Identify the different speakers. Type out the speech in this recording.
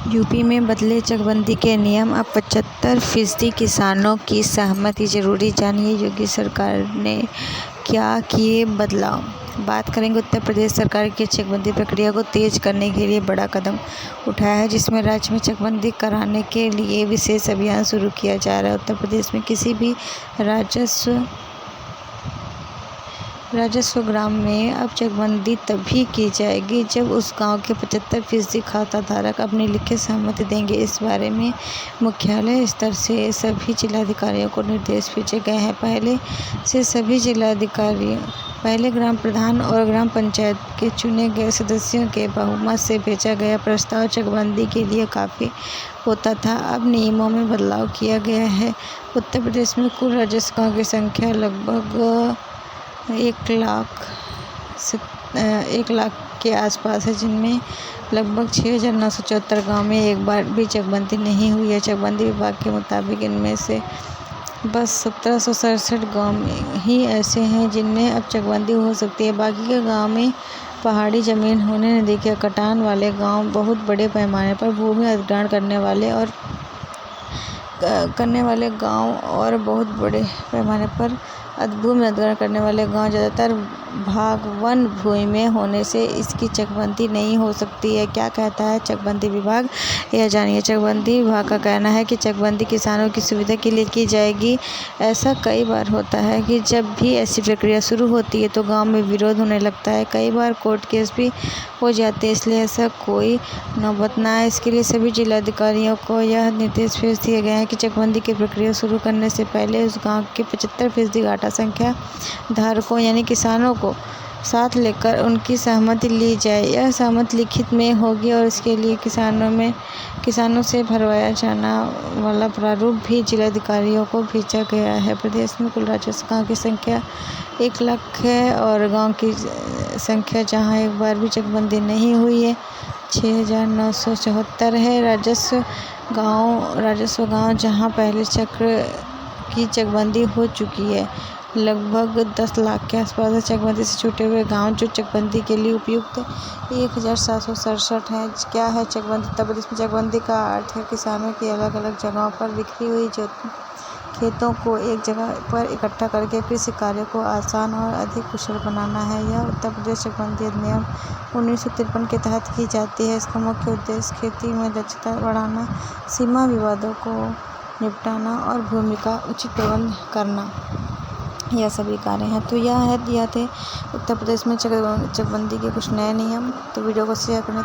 Speaker 1: UP में बदले चकबंदी के नियम, अब 75% किसानों की सहमति जरूरी। जानिए योगी सरकार ने क्या किए बदलाव। बात करेंगे उत्तर प्रदेश सरकार की चकबंदी प्रक्रिया को तेज करने के लिए बड़ा कदम उठाया है, जिसमें राज्य में चकबंदी कराने के लिए विशेष अभियान शुरू किया जा रहा है। उत्तर प्रदेश में किसी भी राजस्व ग्राम में अब चकबंदी तभी की जाएगी जब उस गांव के 75% खाता धारक अपनी लिखित सहमति देंगे। इस बारे में मुख्यालय स्तर से सभी जिलाधिकारियों को निर्देश भेजे गए हैं। पहले ग्राम प्रधान और ग्राम पंचायत के चुने गए सदस्यों के बहुमत से भेजा गया प्रस्ताव चकबंदी के लिए काफ़ी होता था। अब नियमों में बदलाव किया गया है। उत्तर प्रदेश में कुल राजस्व गाँव की संख्या लगभग 1 लाख के आसपास है, जिनमें लगभग 6,974 गाँव में एक बार भी चकबंदी नहीं हुई है। चकबंदी विभाग के मुताबिक इनमें से बस 1767 गाँव ही ऐसे हैं जिनमें अब चकबंदी हो सकती है। बाकी के गाँव में पहाड़ी ज़मीन होने, नदी के कटान वाले गाँव, बहुत बड़े पैमाने पर भूमि अधिग्रहण करने वाले गाँव और बहुत बड़े पैमाने पर भूमि अधिग्रहण करने वाले गाँव ज़्यादातर भाग वन भूमि में होने से इसकी चकबंदी नहीं हो सकती है। क्या कहता है चकबंदी विभाग, यह जानिए। चकबंदी विभाग का कहना है कि चकबंदी किसानों की सुविधा के लिए की जाएगी। ऐसा कई बार होता है कि जब भी ऐसी प्रक्रिया शुरू होती है तो गांव में विरोध होने लगता है, कई बार कोर्ट केस भी हो जाते हैं, इसलिए ऐसा कोई नौबत ना आए, इसके लिए सभी जिलाधिकारियों को यह निर्देश भेज दिए गए हैं कि चकबंदी की प्रक्रिया शुरू करने से पहले उस गाँव के 75% घाटा संख्या धारकों यानी किसानों को साथ लेकर उनकी सहमति ली जाए। यह सहमति लिखित में होगी और इसके लिए किसानों से भरवाया जाना वाला प्रारूप भी जिलाधिकारियों को भेजा गया है। प्रदेश में कुल राजस्व गाँव की संख्या 1 लाख है और गाँव की संख्या जहां एक बार भी चकबंदी नहीं हुई है 6,974 है। राजस्व गाँव जहां पहले चक्र की चकबंदी हो चुकी है लगभग 10 लाख के आसपास है। चकबंदी से छूटे हुए गांव जो चकबंदी के लिए उपयुक्त 1,767 हैं। क्या है चकबंदी? उत्तर प्रदेश में चकबंदी का अर्थ है किसानों की अलग अलग जगहों पर बिखरी हुई खेतों को एक जगह पर इकट्ठा करके कृषि कार्य को आसान और अधिक कुशल बनाना है। यह उत्तर प्रदेश चकबंदी अधिनियम 1953 के तहत की जाती है। इसका मुख्य उद्देश्य खेती में दक्षता बढ़ाना, सीमा विवादों को निपटाना और भूमि का उचित प्रबंधन करना, यह सभी कार्य हैं। तो यह थे उत्तर प्रदेश में चकबंदी के कुछ नए नियम। तो वीडियो को शेयर करें।